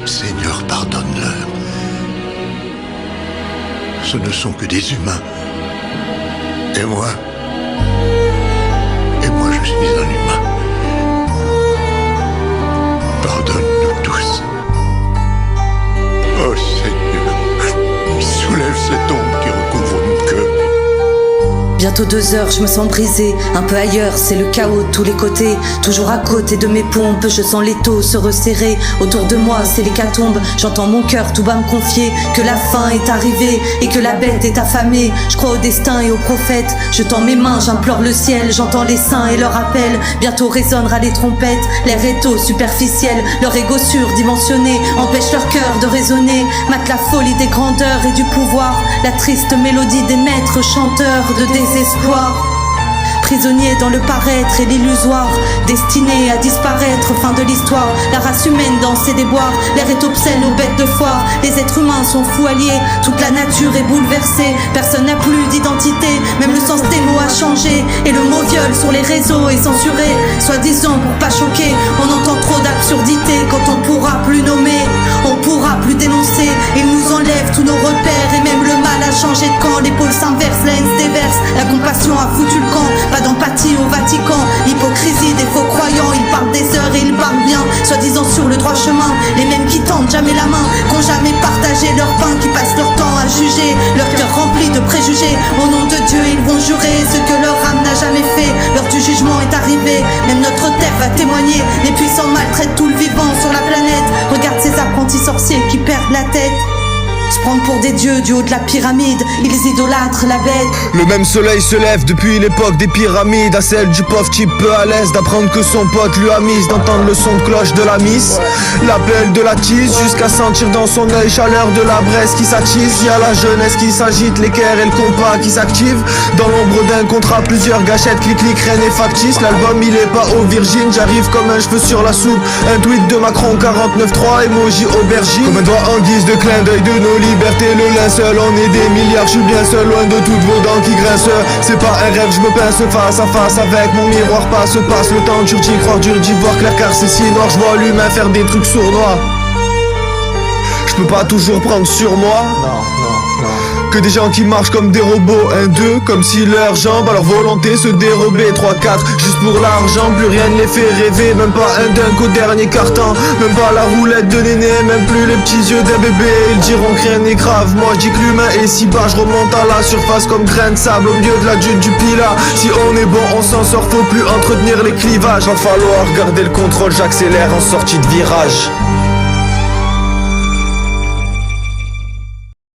Seigneur, pardonne-leur. Ce ne sont que des humains. Et moi, je suis un humain. Pardonne-nous tous. Oh Seigneur, soulève cette ombre qui recouvre mon cœur. Bientôt 2 heures, je me sens brisée, un peu ailleurs, c'est le chaos de tous les côtés. Toujours à côté de mes pompes, je sens l'étau se resserrer. Autour de moi, c'est l'hécatombe, j'entends mon cœur tout bas me confier que la fin est arrivée et que la bête est affamée. Je crois au destin et aux prophètes, je tends mes mains, j'implore le ciel. J'entends les saints et leur appel, bientôt résonnera les trompettes. L'air est eau superficiel, leur égo surdimensionné empêche leur cœur de raisonner. Mate la folie des grandeurs et du pouvoir, la triste mélodie des maîtres chanteurs de désespoir. Prisonnier dans le paraître et l'illusoire, destiné à disparaître, fin de l'histoire. La race humaine dans ses déboires, l'air est obscène aux bêtes de foire. Les êtres humains sont fous alliés, toute la nature est bouleversée. Personne n'a plus d'identité, même le sens des mots a changé. Et le mot viol sur les réseaux est censuré, soi-disant pour pas choquer. On entend trop d'absurdités quand on pourra plus nommer, on pourra plus dénoncer. Ils nous enlèvent tous nos repères et même le mal a changé de camp. Les pôles s'inversent, la haine se déverse, la compassion a foutu le camp. Pas d'empathie au Vatican, hypocrisie des faux croyants. Ils parlent des heures et ils parlent bien, soi-disant sur le droit chemin. Les mêmes qui tendent jamais la main, qui ont jamais partagé leur pain, qui passent leur temps à juger, leur cœur rempli de préjugés. Au nom de Dieu ils vont jurer ce que leur âme n'a jamais fait. L'heure du jugement est arrivée, même notre terre va témoigner. Les puissants maltraitent tout le vivant sur la planète. Regarde ces apprentis sorciers qui perdent la tête. Se prendre pour des dieux du haut de la pyramide, ils idolâtrent la bête. Le même soleil se lève depuis l'époque des pyramides, à celle du pauvre type peu à l'aise d'apprendre que son pote lui a mise, d'entendre le son de cloche de la miss, l'appel de la tise, jusqu'à sentir dans son œil chaleur de la braise qui s'attise. Y'a la jeunesse qui s'agite, l'équerre et le compas qui s'active. Dans l'ombre d'un contrat, plusieurs gâchettes, clic-clic, rien n'est factice. L'album il est pas au Virgin, j'arrive comme un cheveu sur la soupe. Un tweet de Macron 49.3, emoji aubergine. Comme un doigt en guise de clin d'œil de nos liberté, le linceul, on est des milliards, je suis bien seul, loin de toutes vos dents qui grincent. C'est pas un rêve, je me pince face à face avec mon miroir, passe le temps, dur d'y croire, dur d'y voir clair car c'est si noir, je vois l'humain faire des trucs sournois. Je peux pas toujours prendre sur moi. Que des gens qui marchent comme des robots, 1, 2, comme si leurs jambes à leur volonté se dérobaient, 3, 4, juste pour l'argent, plus rien ne les fait rêver, même pas un dunk au dernier carton, même pas la roulette de néné, même plus les petits yeux d'un bébé. Ils diront que rien n'est grave, moi je dis que l'humain est si bas, je remonte à la surface comme grain de sable au milieu de la dune du Pilat. Si on est bon, on s'en sort, faut plus entretenir les clivages, va falloir garder le contrôle, j'accélère en sortie de virage.